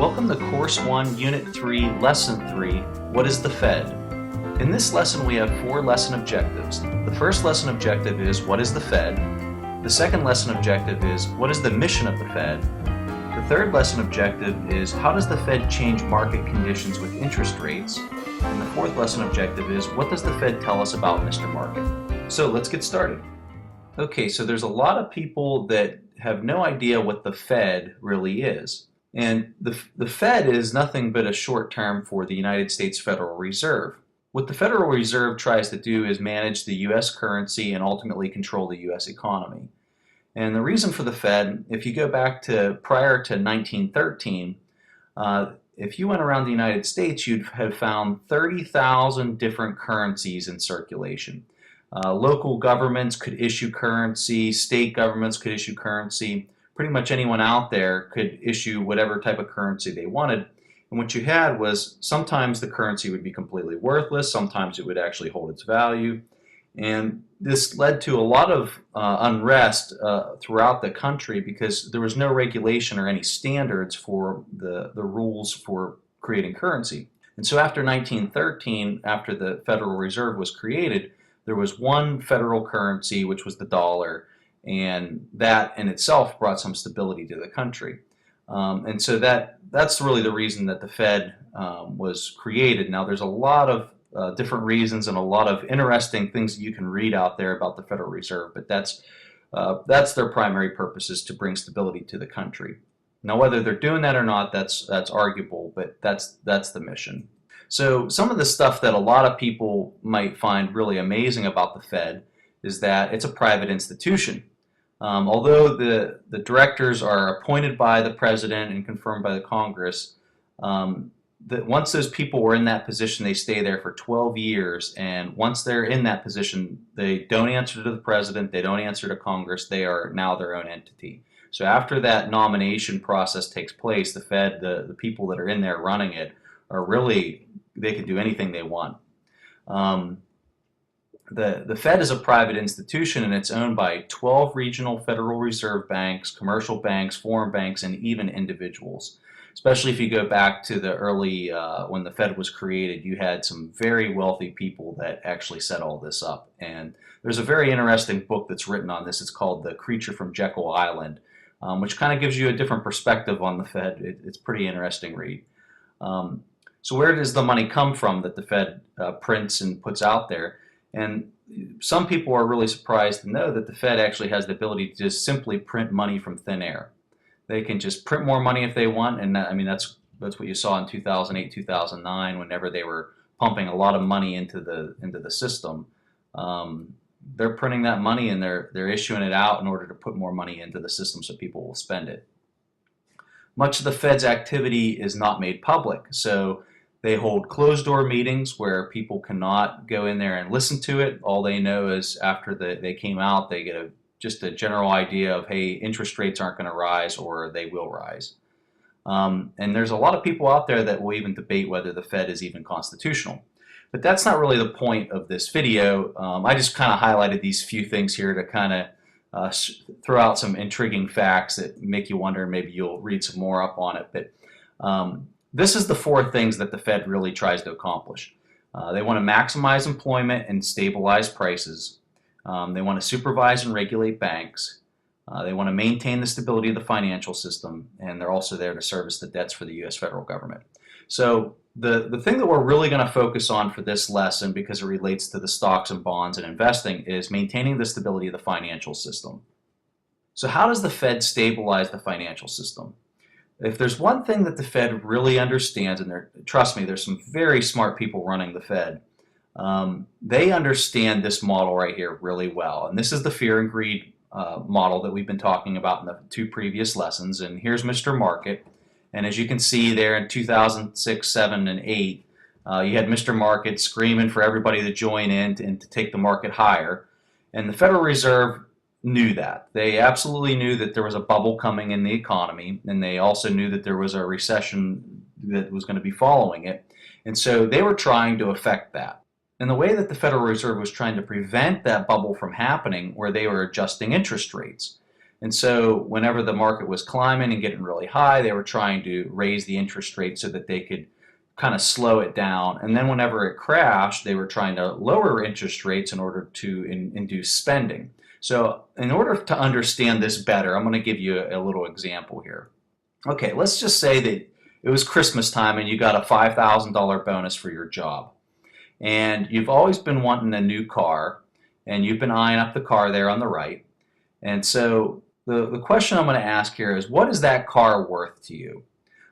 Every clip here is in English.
Welcome to Course 1, Unit 3, Lesson 3, What is the Fed? In this lesson we have 4 lesson objectives. The first lesson objective is, what is the Fed? The second lesson objective is, what is the mission of the Fed? The third lesson objective is, how does the Fed change market conditions with interest rates? And the fourth lesson objective is, what does the Fed tell us about Mr. Market? So let's get started. Okay, so there's a lot of people that have no idea what the Fed really is. And the Fed is nothing but a short term for the United States Federal Reserve. What the Federal Reserve tries to do is manage the U.S. currency and ultimately control the U.S. economy. And the reason for the Fed, if you go back to prior to 1913, if you went around the United States, you'd have found 30,000 different currencies in circulation. Local governments could issue currency, state governments could issue currency. Pretty much anyone out there could issue whatever type of currency they wanted. And what you had was sometimes the currency would be completely worthless, sometimes it would actually hold its value. And this led to a lot of unrest throughout the country because there was no regulation or any standards for the rules for creating currency. And so after 1913, after the Federal Reserve was created, there was one federal currency, which was the dollar, and that in itself brought some stability to the country. And so that's really the reason that the Fed was created. Now there's a lot of different reasons and a lot of interesting things that you can read out there about the Federal Reserve, but that's their primary purpose, is to bring stability to the country. Now whether they're doing that or not, that's arguable, but that's the mission. So some of the stuff that a lot of people might find really amazing about the Fed is that it's a private institution. Although the directors are appointed by the president and confirmed by the Congress, once those people were in that position, they stay there for 12 years. And once they're in that position, they don't answer to the president, they don't answer to Congress, they are now their own entity. So after that nomination process takes place, the Fed, the people that are in there running it, are really, they can do anything they want. The Fed is a private institution, and it's owned by 12 regional Federal Reserve banks, commercial banks, foreign banks, and even individuals. Especially if you go back to the early, when the Fed was created, you had some very wealthy people that actually set all this up. And there's a very interesting book that's written on this. It's called The Creature from Jekyll Island, which kind of gives you a different perspective on the Fed. It's a pretty interesting read. So where does the money come from that the Fed prints and puts out there? And some people are really surprised to know that the Fed actually has the ability to just simply print money from thin air. They can just print more money if they want, and that's what you saw in 2008, 2009, whenever they were pumping a lot of money into the system. They're printing that money and they're issuing it out in order to put more money into the system so people will spend it. Much of the Fed's activity is not made public, so they hold closed-door meetings where people cannot go in there and listen to it. All they know is after they came out, they get just a general idea of, hey, interest rates aren't going to rise or they will rise. And there's a lot of people out there that will even debate whether the Fed is even constitutional. But that's not really the point of this video. I just kind of highlighted these few things here to kind of throw out some intriguing facts that make you wonder, maybe you'll read some more up on it. But this is the 4 things that the Fed really tries to accomplish. They want to maximize employment and stabilize prices. They want to supervise and regulate banks. They want to maintain the stability of the financial system, and they're also there to service the debts for the U.S. federal government. So the thing that we're really going to focus on for this lesson, because it relates to the stocks and bonds and investing, is maintaining the stability of the financial system. So how does the Fed stabilize the financial system? If there's one thing that the Fed really understands, and trust me, there's some very smart people running the Fed, they understand this model right here really well. And this is the fear and greed model that we've been talking about in the 2 previous lessons. And here's Mr. Market. And as you can see there in 2006, 7, and 8, you had Mr. Market screaming for everybody to join in and to take the market higher. And the Federal Reserve knew that. They absolutely knew that there was a bubble coming in the economy, and they also knew that there was a recession that was going to be following it. And so they were trying to affect that. And the way that the Federal Reserve was trying to prevent that bubble from happening, where they were adjusting interest rates. And so whenever the market was climbing and getting really high, they were trying to raise the interest rate so that they could kind of slow it down. And then whenever it crashed, they were trying to lower interest rates in order to induce spending. So in order to understand this better, I'm going to give you a little example here. Okay, let's just say that it was Christmas time and you got a $5,000 bonus for your job. And you've always been wanting a new car, and you've been eyeing up the car there on the right. And so the question I'm going to ask here is, what is that car worth to you?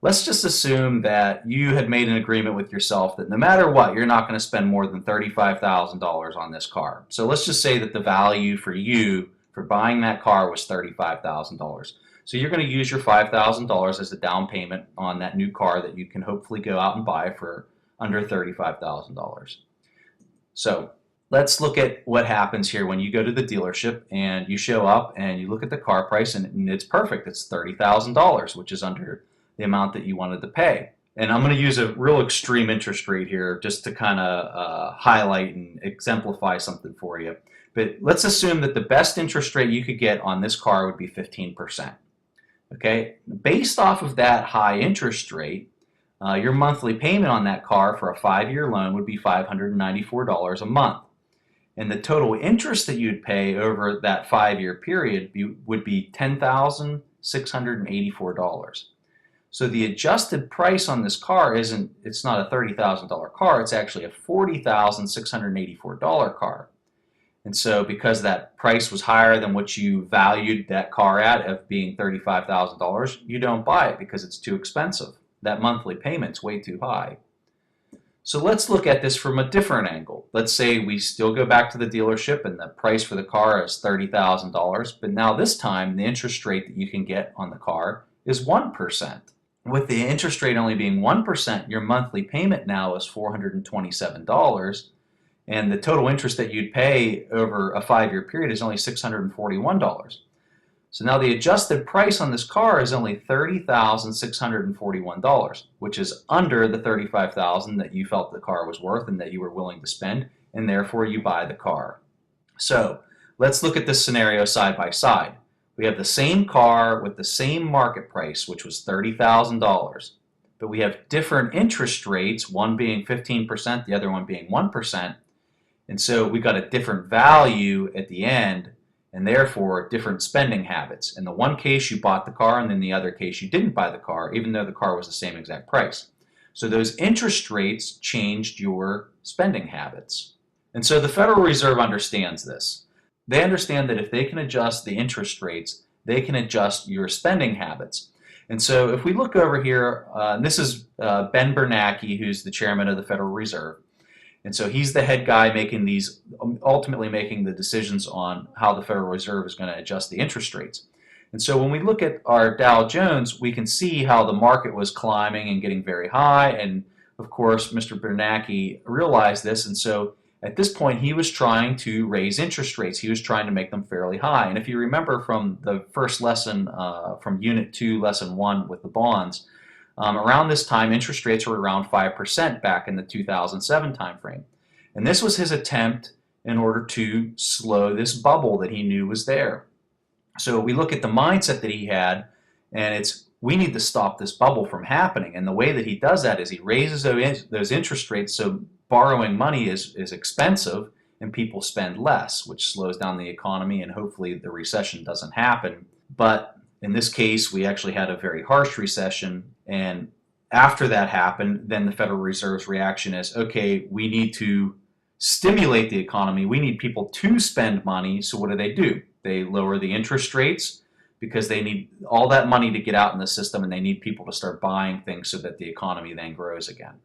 Let's just assume that you had made an agreement with yourself that no matter what, you're not going to spend more than $35,000 on this car. So let's just say that the value for you for buying that car was $35,000. So you're going to use your $5,000 as a down payment on that new car that you can hopefully go out and buy for under $35,000. So let's look at what happens here when you go to the dealership and you show up and you look at the car price, and it's perfect. It's $30,000, which is under the amount that you wanted to pay. And I'm going to use a real extreme interest rate here just to kind of highlight and exemplify something for you. But let's assume that the best interest rate you could get on this car would be 15%. Okay, based off of that high interest rate, your monthly payment on that car for a 5-year loan would be $594 a month. And the total interest that you'd pay over that 5-year period would be $10,684. So the adjusted price on this car it's not a $30,000 car, it's actually a $40,684 car. And so because that price was higher than what you valued that car at, of being $35,000, you don't buy it because it's too expensive. That monthly payment's way too high. So let's look at this from a different angle. Let's say we still go back to the dealership and the price for the car is $30,000, but now this time the interest rate that you can get on the car is 1%. With the interest rate only being 1%, your monthly payment now is $427, and the total interest that you'd pay over a 5-year period is only $641. So now the adjusted price on this car is only $30,641, which is under the $35,000 that you felt the car was worth and that you were willing to spend, and therefore you buy the car. So let's look at this scenario side by side. We have the same car with the same market price, which was $30,000, but we have different interest rates, one being 15%, the other one being 1%, and so we got a different value at the end, and therefore different spending habits. In the one case you bought the car, and in the other case you didn't buy the car, even though the car was the same exact price. So those interest rates changed your spending habits. And so the Federal Reserve understands this. They understand that if they can adjust the interest rates, they can adjust your spending habits. And so if we look over here, this is Ben Bernanke, who's the chairman of the Federal Reserve. And so he's the head guy ultimately making the decisions on how the Federal Reserve is going to adjust the interest rates. And so when we look at our Dow Jones, we can see how the market was climbing and getting very high. And of course, Mr. Bernanke realized this. And so at this point, he was trying to raise interest rates. He was trying to make them fairly high. And if you remember from the first lesson, from Unit 2, Lesson 1 with the bonds, around this time, interest rates were around 5% back in the 2007 timeframe. And this was his attempt in order to slow this bubble that he knew was there. So we look at the mindset that he had, and we need to stop this bubble from happening. And the way that he does that is he raises those interest rates so borrowing money is expensive and people spend less, which slows down the economy, and hopefully the recession doesn't happen. But in this case, we actually had a very harsh recession, and after that happened, then the Federal Reserve's reaction is, okay, we need to stimulate the economy. We need people to spend money, so what do? They lower the interest rates because they need all that money to get out in the system, and they need people to start buying things so that the economy then grows again.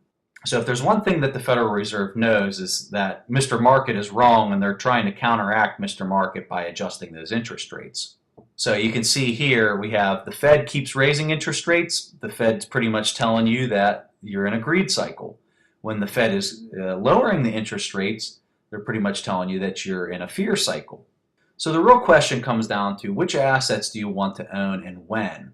So if there's one thing that the Federal Reserve knows, is that Mr. Market is wrong, and they're trying to counteract Mr. Market by adjusting those interest rates. So you can see here we have the Fed keeps raising interest rates. The Fed's pretty much telling you that you're in a greed cycle. When the Fed is lowering the interest rates, they're pretty much telling you that you're in a fear cycle. So the real question comes down to, which assets do you want to own and when?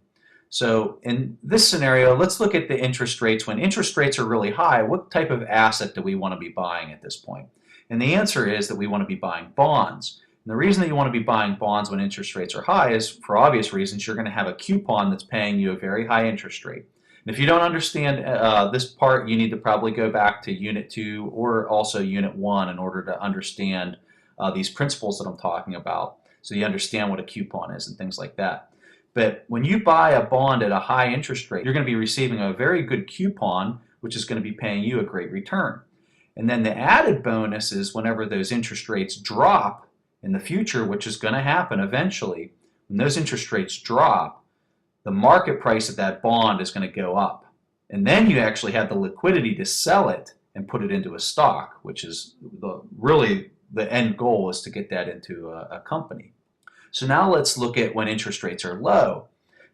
So in this scenario, let's look at the interest rates. When interest rates are really high, what type of asset do we want to be buying at this point? And the answer is that we want to be buying bonds, And the reason that you want to be buying bonds when interest rates are high is, for obvious reasons, you're going to have a coupon that's paying you a very high interest rate. And if you don't understand this part, you need to probably go back to Unit 2 or also Unit 1 in order to understand these principles that I'm talking about, so you understand what a coupon is and things like that. But when you buy a bond at a high interest rate, you're going to be receiving a very good coupon, which is going to be paying you a great return. And then the added bonus is whenever those interest rates drop in the future, which is going to happen eventually, when those interest rates drop, the market price of that bond is going to go up. And then you actually have the liquidity to sell it and put it into a stock, which is really the end goal, is to get that into a company. So now let's look at when interest rates are low.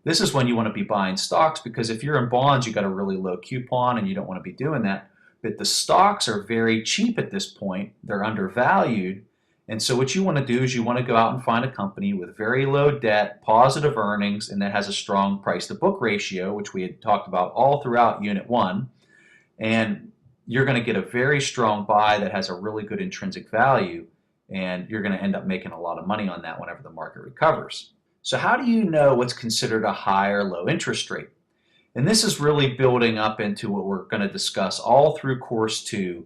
This is when you want to be buying stocks, because if you're in bonds, you got a really low coupon and you don't want to be doing that. But the stocks are very cheap at this point. They're undervalued. And so what you want to do is you want to go out and find a company with very low debt, positive earnings, and that has a strong price to book ratio, which we had talked about all throughout Unit 1. And you're going to get a very strong buy that has a really good intrinsic value, and you're going to end up making a lot of money on that whenever the market recovers. So how do you know what's considered a high or low interest rate? And this is really building up into what we're going to discuss all through Course 2,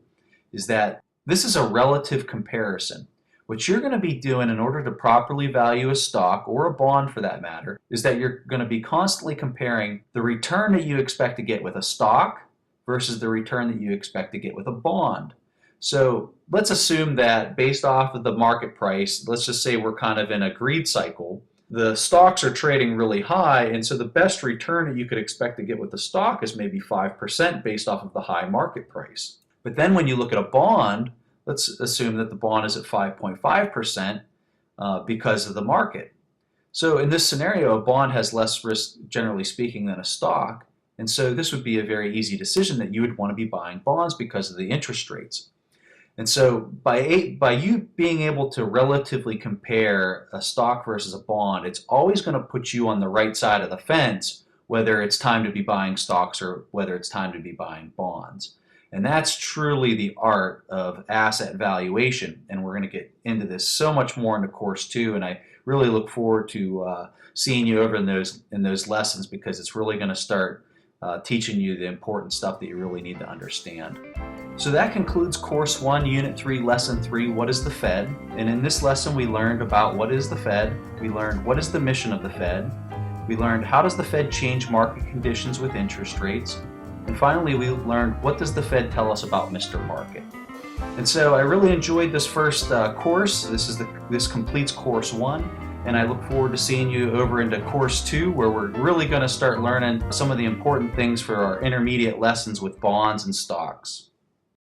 is that this is a relative comparison. What you're going to be doing in order to properly value a stock, or a bond for that matter, is that you're going to be constantly comparing the return that you expect to get with a stock versus the return that you expect to get with a bond. So let's assume that based off of the market price, let's just say we're kind of in a greed cycle. The stocks are trading really high, and so the best return that you could expect to get with the stock is maybe 5% based off of the high market price. But then when you look at a bond, let's assume that the bond is at 5.5% because of the market. So in this scenario, a bond has less risk, generally speaking, than a stock. And so this would be a very easy decision that you would want to be buying bonds because of the interest rates. And so by you being able to relatively compare a stock versus a bond, it's always going to put you on the right side of the fence, whether it's time to be buying stocks or whether it's time to be buying bonds. And that's truly the art of asset valuation. And we're going to get into this so much more into Course 2. And I really look forward to seeing you over in those lessons, because it's really going to start teaching you the important stuff that you really need to understand. So that concludes Course 1, Unit 3, Lesson 3, What is the Fed? And in this lesson we learned about what is the Fed, we learned what is the mission of the Fed, we learned how does the Fed change market conditions with interest rates, and finally we learned what does the Fed tell us about Mr. Market. And so I really enjoyed this first course. This completes Course 1. And I look forward to seeing you over into Course 2, where we're really going to start learning some of the important things for our intermediate lessons with bonds and stocks.